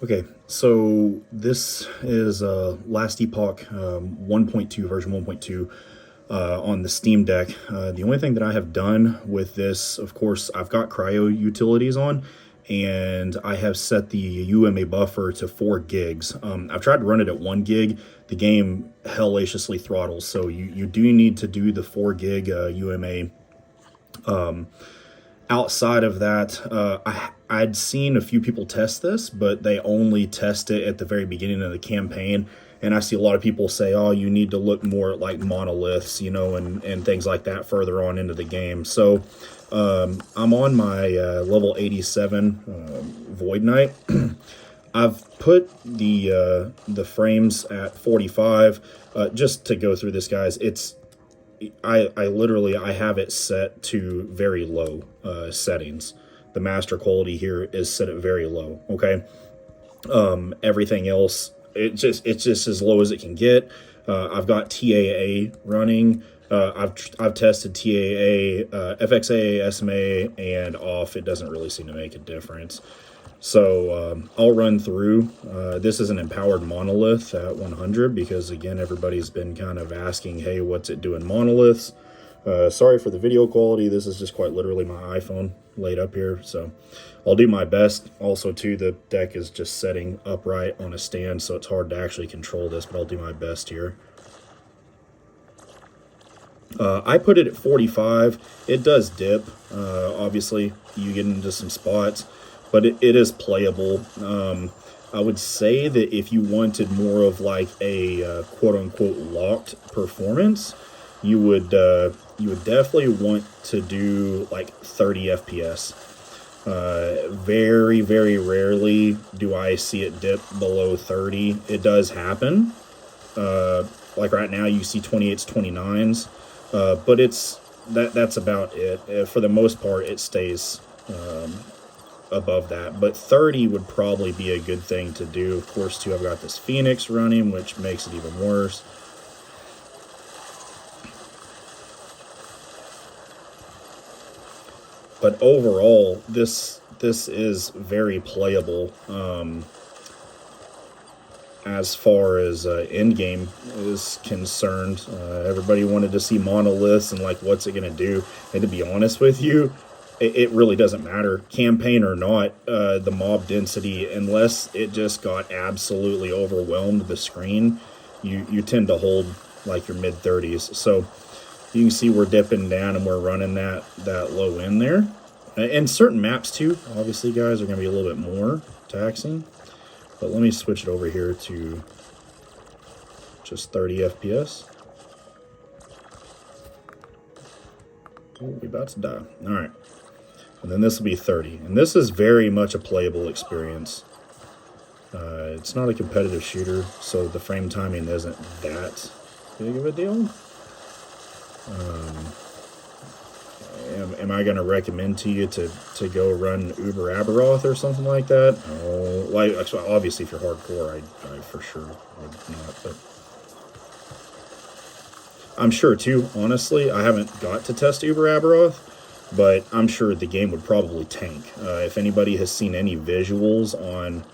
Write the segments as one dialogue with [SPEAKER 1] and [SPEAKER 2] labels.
[SPEAKER 1] Okay, so this is last Epoch 1.2, version 1.2 on the Steam Deck. The only thing that I have done with this, of course, I've got Cryo Utilities on, and I have set the UMA buffer to 4 gigs. I've tried to run it at 1 gig. The game hellaciously throttles, so you do need to do the 4 gig UMA. Outside of that, I'd seen a few people test this, but they only test it at the very beginning of the campaign. And I see a lot of people say, oh, you need to look more at like monoliths, you know, and things like that further on into the game. So I'm on my level 87 Void Knight. I've put the frames at 45 just to go through this, guys. I literally have it set to very low settings. The master quality here is set at very low. Okay, everything else it's just as low as it can get. I've got TAA running. I've tested TAA, FXAA, SMA, and off. It doesn't really seem to make a difference. So I'll run through. This is an empowered Monolith at 100 because, again, everybody's been kind of asking, hey, what's it doing monoliths? Sorry for the video quality. This is just quite literally my iPhone laid up here. So I'll do my best. Also, too, the deck is just setting upright on a stand, so it's hard to actually control this, but I'll do my best here. I put it at 45. It does dip. Obviously, you get into some spots, but it is playable. I would say that if you wanted more of like a quote-unquote locked performance, you would definitely want to do like 30 FPS. Very, very rarely do I see it dip below 30. It does happen. Like right now, you see 28s, 29s, but that's about it. For the most part, it stays above that, but 30 would probably be a good thing to do. Of course, too, I've got this Phoenix running, which makes it even worse. But overall, this is very playable. As far as Endgame is concerned, everybody wanted to see monoliths and like, what's it going to do? And to be honest with you, it really doesn't matter, campaign or not. The mob density, unless it just got absolutely overwhelmed the screen, you tend to hold like your mid 30s. So you can see we're dipping down and we're running that low end there. And certain maps too, obviously, guys, are going to be a little bit more taxing. But let me switch it over here to just 30 FPS. Oh, we're about to die. All right. And then this will be 30. And this is very much a playable experience. It's not a competitive shooter, so the frame timing isn't that big of a deal. Am I going to recommend to you to go run Uber Aberoth or something like that? Oh, like, obviously, if you're hardcore, I for sure would not. But I'm sure, too, honestly, I haven't got to test Uber Aberoth, but I'm sure the game would probably tank. If anybody has seen any visuals on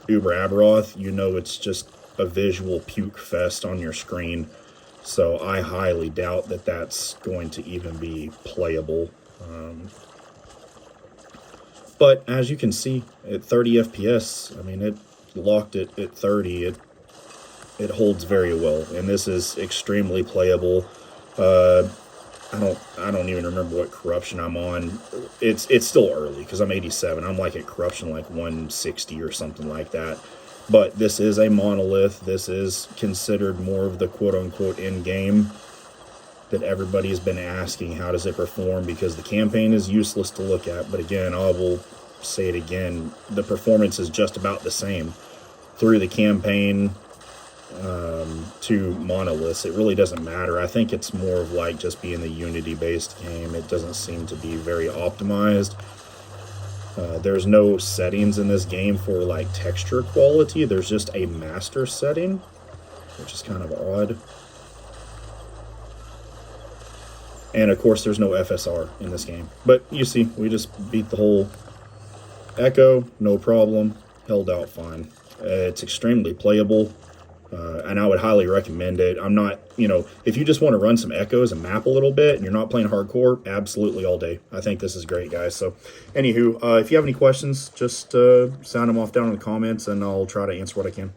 [SPEAKER 1] Uber Aberoth, you know it's just a visual puke fest on your screen. So I highly doubt that that's going to even be playable. But as you can see, at 30 FPS, I mean, it locked it at 30. It holds very well, and this is extremely playable. I don't even remember what corruption I'm on. It's still early because I'm 87. I'm like at corruption like 160 or something like that. But this is a monolith. This is considered more of the quote-unquote end-game that everybody's been asking, how does it perform? Because the campaign is useless to look at. But again, I will say it again, the performance is just about the same through the campaign to monoliths. It really doesn't matter. I think it's more of like just being the Unity-based game. It doesn't seem to be very optimized. There's no settings in this game for like texture quality. There's just a master setting, which is kind of odd. And of course, there's no FSR in this game. But you see, we just beat the whole Echo, no problem. held out fine. It's extremely playable. And I would highly recommend it. I'm not, you know, if you just want to run some echoes and map a little bit and you're not playing hardcore, absolutely all day. I think this is great, guys. So, anywho, if you have any questions, just sound them off down in the comments and I'll try to answer what I can.